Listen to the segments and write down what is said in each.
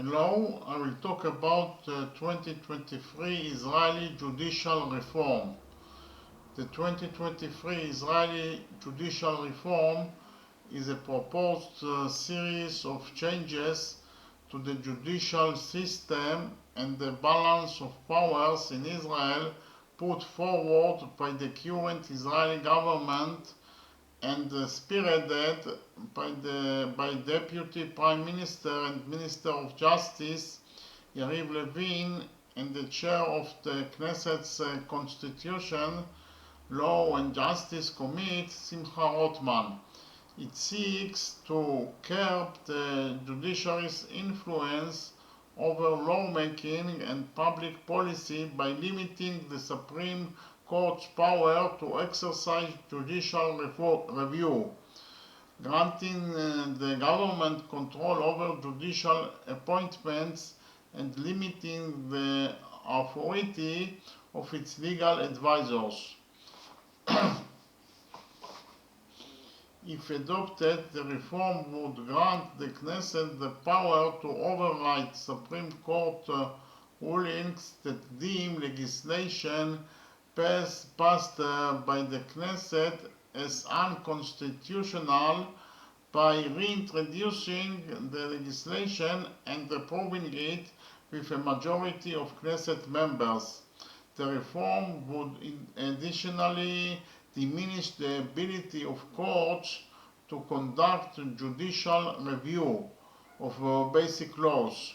Hello, I will talk about 2023 Israeli judicial reform. The 2023 Israeli judicial reform is a proposed series of changes to the judicial system and the balance of powers in Israel put forward by the current Israeli government and spearheaded by Deputy Prime Minister and Minister of Justice Yariv Levin and the chair of the Knesset's Constitution, Law and Justice Committee, Simcha Rotman. It seeks to curb the judiciary's influence over lawmaking and public policy by limiting the Supreme Court's power to exercise judicial review, granting the government control over judicial appointments and limiting the authority of its legal advisors. If adopted, the reform would grant the Knesset the power to override Supreme Court rulings that deem legislation passed by the Knesset as unconstitutional by reintroducing the legislation and approving it with a majority of Knesset members. The reform would additionally diminish the ability of courts to conduct judicial review of basic laws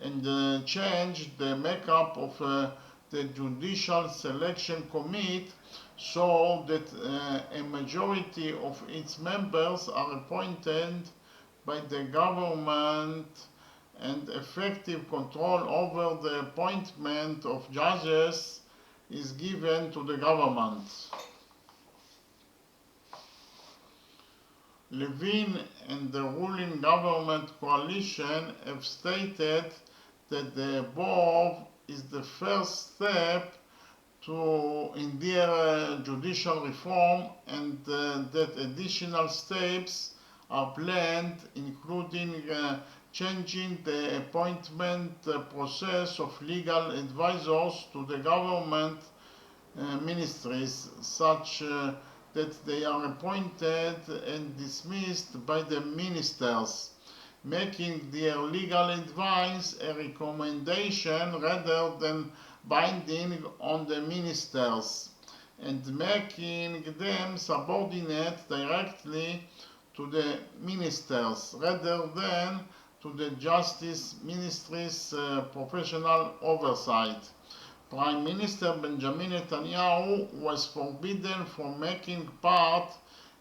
and change the makeup of the Judicial Selection Committee so that a majority of its members are appointed by the government and effective control over the appointment of judges is given to the government. Levin and the ruling government coalition have stated that the above is the first step in their judicial reform and that additional steps are planned, including changing the appointment process of legal advisors to the government ministries, such that they are appointed and dismissed by the ministers, making their legal advice a recommendation rather than binding on the ministers, and making them subordinate directly to the ministers rather than to the Justice Ministry's professional oversight. Prime Minister Benjamin Netanyahu was forbidden from making part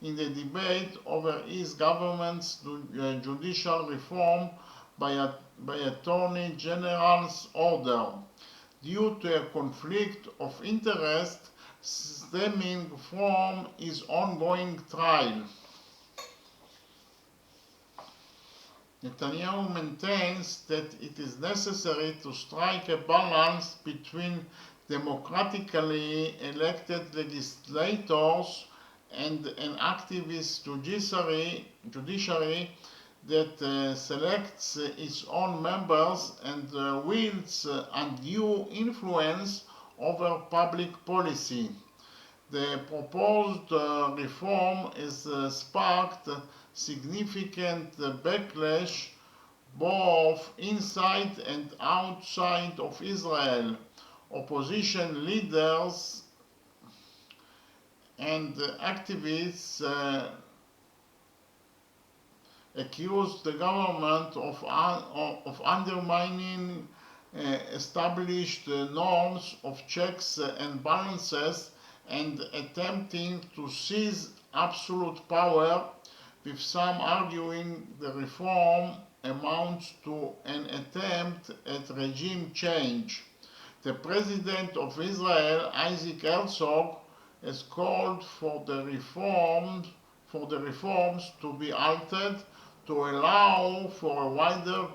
in the debate over his government's judicial reform by Attorney General's order, due to a conflict of interest stemming from his ongoing trial. Netanyahu maintains that it is necessary to strike a balance between democratically elected legislators and an activist judiciary that selects its own members and wields undue influence over public policy. The proposed reform has sparked significant backlash both inside and outside of Israel. Opposition leaders and activists accused the government of undermining established norms of checks and balances and attempting to seize absolute power, with some arguing the reform amounts to an attempt at regime change. The President of Israel, Isaac Herzog, has called for the reforms to be altered to allow for a wider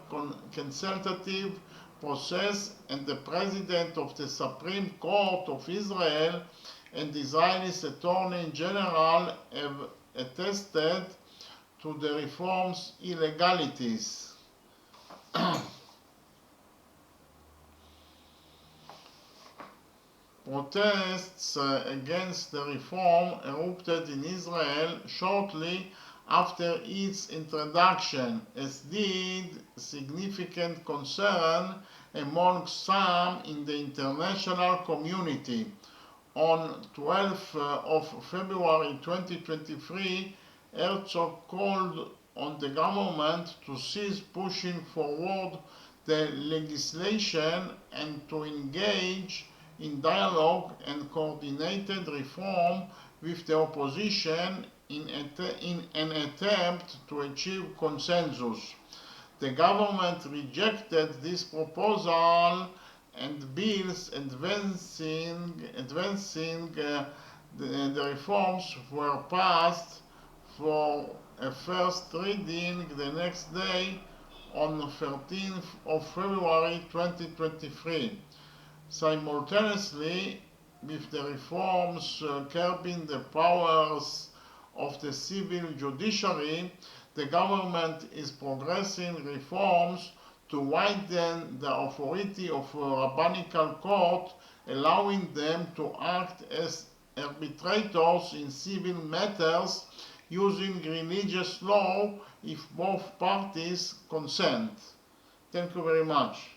consultative process, and the President of the Supreme Court of Israel and Israel's Attorney General have attested to the reform's illegalities. Protests against the reform erupted in Israel shortly after its introduction, as did significant concern among some in the international community. On 12th of February 2023, Herzog called on the government to cease pushing forward the legislation and to engage in dialogue and coordinated reform with the opposition in an attempt to achieve consensus. The government rejected this proposal, and bills advancing the reforms were passed for a first reading the next day on 13th of February 2023. Simultaneously with the reforms curbing the powers of the civil judiciary, the government is progressing reforms to widen the authority of a rabbinical court, allowing them to act as arbitrators in civil matters using religious law if both parties consent. Thank you very much.